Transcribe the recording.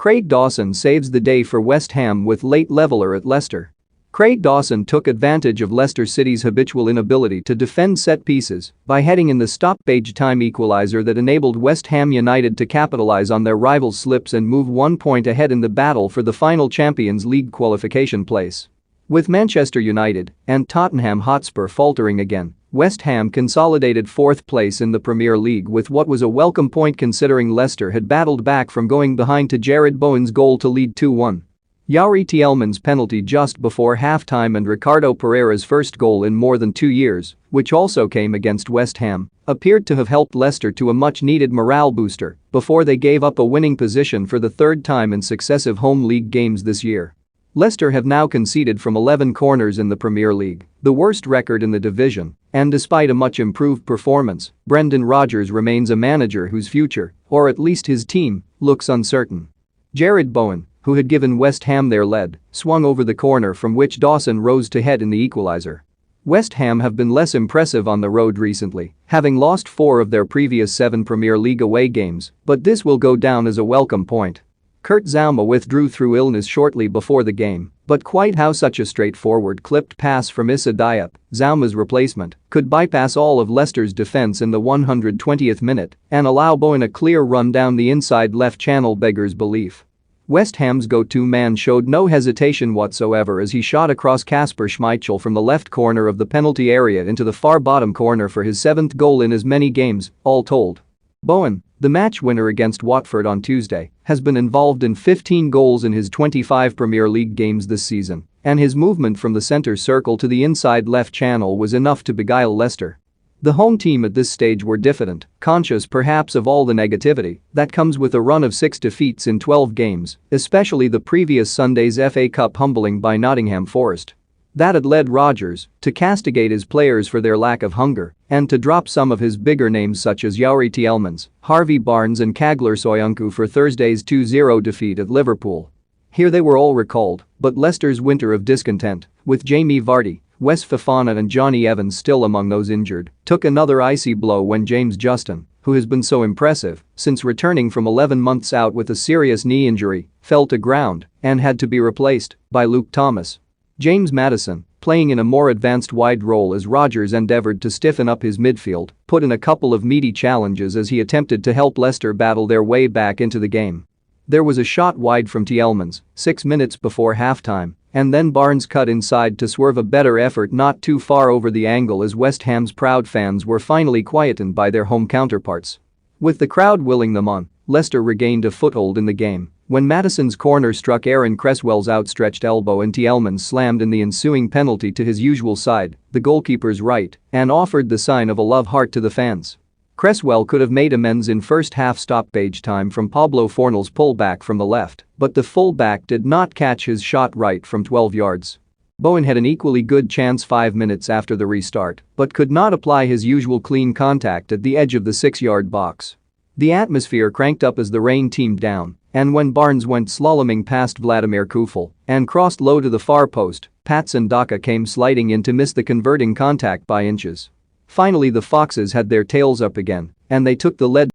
Craig Dawson saves the day for West Ham with late leveller at Leicester. Craig Dawson took advantage of Leicester City's habitual inability to defend set pieces by heading in the stoppage time equaliser that enabled West Ham United to capitalise on their rivals' slips and move 1 point ahead in the battle for the final Champions League qualification place. With Manchester United and Tottenham Hotspur faltering again, West Ham consolidated fourth place in the Premier League with what was a welcome point considering Leicester had battled back from going behind to Jarrod Bowen's goal to lead 2-1. Youri Tielemans' penalty just before half-time and Ricardo Pereira's first goal in more than 2 years, which also came against West Ham, appeared to have helped Leicester to a much-needed morale booster before they gave up a winning position for the third time in successive home league games this year. Leicester have now conceded from 11 corners in the Premier League, the worst record in the division, and despite a much improved performance, Brendan Rodgers remains a manager whose future, or at least his team, looks uncertain. Jarrod Bowen, who had given West Ham their lead, swung over the corner from which Dawson rose to head in the equaliser. West Ham have been less impressive on the road recently, having lost 4 of their previous 7 Premier League away games, but this will go down as a welcome point. Kurt Zouma withdrew through illness shortly before the game, but quite how such a straightforward clipped pass from Issa Diop, Zouma's replacement, could bypass all of Leicester's defence in the 120th minute and allow Bowen a clear run down the inside left channel beggars belief. West Ham's go-to man showed no hesitation whatsoever as he shot across Kasper Schmeichel from the left corner of the penalty area into the far bottom corner for his 7th goal in as many games, all told. Bowen, the match winner against Watford on Tuesday, has been involved in 15 goals in his 25 Premier League games this season, and his movement from the centre circle to the inside left channel was enough to beguile Leicester. The home team at this stage were diffident, conscious perhaps of all the negativity that comes with a run of 6 defeats in 12 games, especially the previous Sunday's FA Cup humbling by Nottingham Forest. That had led Rodgers to castigate his players for their lack of hunger and to drop some of his bigger names such as Youri Tielemans, Harvey Barnes and Kagler Soyuncu for Thursday's 2-0 defeat at Liverpool. Here they were all recalled, but Leicester's winter of discontent, with Jamie Vardy, Wes Fofana and Johnny Evans still among those injured, took another icy blow when James Justin, who has been so impressive since returning from 11 months out with a serious knee injury, fell to ground and had to be replaced by Luke Thomas. James Maddison, playing in a more advanced wide role as Rodgers endeavoured to stiffen up his midfield, put in a couple of meaty challenges as he attempted to help Leicester battle their way back into the game. There was a shot wide from Tielemans 6 minutes before half-time, and then Barnes cut inside to swerve a better effort not too far over the angle as West Ham's proud fans were finally quietened by their home counterparts. With the crowd willing them on, Leicester regained a foothold in the game when Maddison's corner struck Aaron Cresswell's outstretched elbow and Tielemans slammed in the ensuing penalty to his usual side, the goalkeeper's right, and offered the sign of a love heart to the fans. Cresswell could have made amends in first half stoppage time from Pablo Fornal's pullback from the left, but the full-back did not catch his shot right from 12 yards. Bowen had an equally good chance 5 minutes after the restart, but could not apply his usual clean contact at the edge of the 6-yard box. The atmosphere cranked up as the rain teamed down, and when Barnes went slaloming past Vladimir Kufel and crossed low to the far post, Patson Daka came sliding in to miss the converting contact by inches. Finally the Foxes had their tails up again, and they took the lead